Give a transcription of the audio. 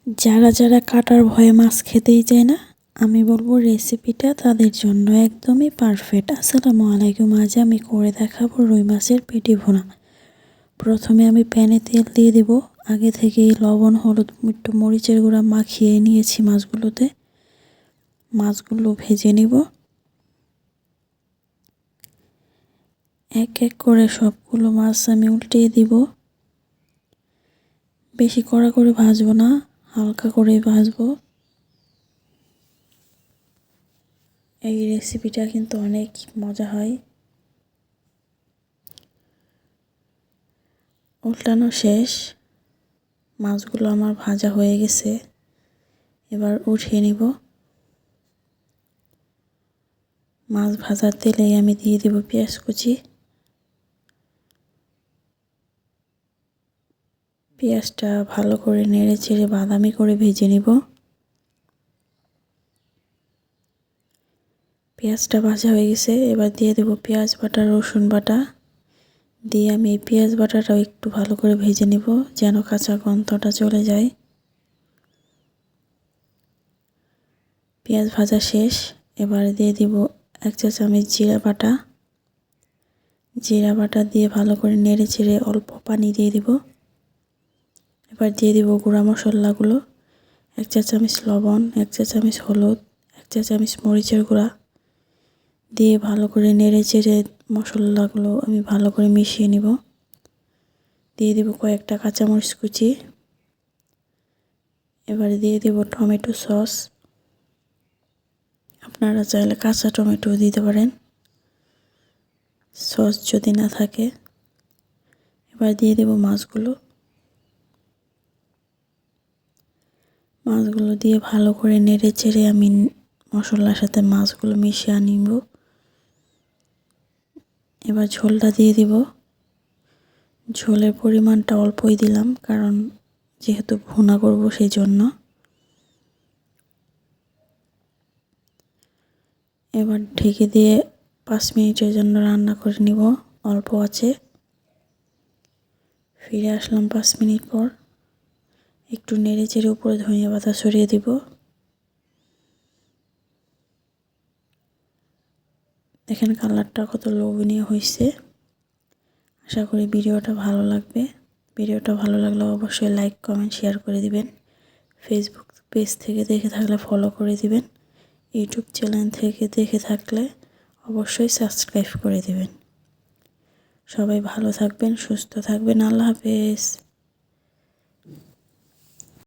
যারা যারা কাটার ভয়ে মাছ খেতেই চায় না, আমি বলবো রেসিপিটা তাদের জন্য একদমই পারফেক্ট। আসসালামু আলাইকুম। আজ আমি করে দেখাবো রুই মাছের পেটি ভুনা। প্রথমে আমি প্যানে তেল দিয়ে দিব। আগে থেকেই লবণ, হলুদ, একটু মরিচের গুঁড়া মাখিয়ে নিয়েছি মাছগুলোতে। মাছগুলো ভেজে নিব। এক এক করে সবগুলো মাছ আমি উল্টিয়ে দিব। বেশি কড়া করে ভাজবো না, হালকা করেই ভাজবো। এই রেসিপিটা কিন্তু অনেক মজা হয়। উল্টানো শেষ, মাছগুলো আমার ভাজা হয়ে গেছে। এবার উঠিয়ে নিব। মাছ ভাজার তেলেই আমি দিয়ে দেব পেঁয়াজ কুচি। পেঁয়াজটা ভালো করে নেড়ে চেড়ে বাদামি করে ভেজে নিব। পেঁয়াজটা ভাজা হয়ে গেছে, এবার দিয়ে দেব পেঁয়াজ বাটা, রসুন বাটা দিয়ে আমি এই পেঁয়াজ বাটাটাও একটু ভালো করে ভেজে নিব যেন কাঁচা গন্ধটা চলে যায়। পেঁয়াজ ভাজা শেষ, এবার দিয়ে দিব 1 চা চামচ জিরা বাটা। জিরা বাটা দিয়ে ভালো করে নেড়ে চেড়ে অল্প পানি দিয়ে দিব। এবার দিয়ে দিব গুঁড়া মশলাগুলো। 1 চা চামচ লবণ, 1 চা চামচ হলুদ, 1 চা চামচ মরিচের গুঁড়া দিয়ে ভালো করে নেড়ে চেড়ে মশলাগুলো আমি ভালো করে মিশিয়ে নিব। দিয়ে দিব কয়েকটা কাঁচামরিচ কুচি। এবারে দিয়ে দিব টমেটো সস। আপনারা চাইলে কাঁচা টমেটো দিতে পারেন, সস যদি না থাকে। এবার দিয়ে দেব মাছগুলো। মাছগুলো দিয়ে ভালো করে নেড়ে চেড়ে আমি মশলার সাথে মাছগুলো মিশিয়ে নিব। এবার ঝোলটা দিয়ে দিব। ঝোলের পরিমাণটা অল্পই দিলাম, কারণ যেহেতু ভুনা করব সেই জন্য। এবার ঢেকে দিয়ে 5 মিনিটের জন্য রান্না করে নিব অল্প আঁচে। ফিরে আসলাম 5 মিনিট পর। একটু নেড়ে চেড়ে উপরে ধনিয়া পাতা ছড়িয়ে দিব। দেখেন কালারটা কত লোভনীয় হয়েছে। আশা করি ভিডিওটা ভালো লাগবে। ভিডিওটা ভালো লাগলে অবশ্যই লাইক, কমেন্ট, শেয়ার করে দিবেন। ফেসবুক পেজ থেকে দেখে থাকলে ফলো করে দিবেন। ইউটিউব চ্যানেল থেকে দেখে থাকলে অবশ্যই সাবস্ক্রাইব করে দিবেন। সবাই ভালো থাকবেন, সুস্থ থাকবেন। আল্লাহ হাফেজ।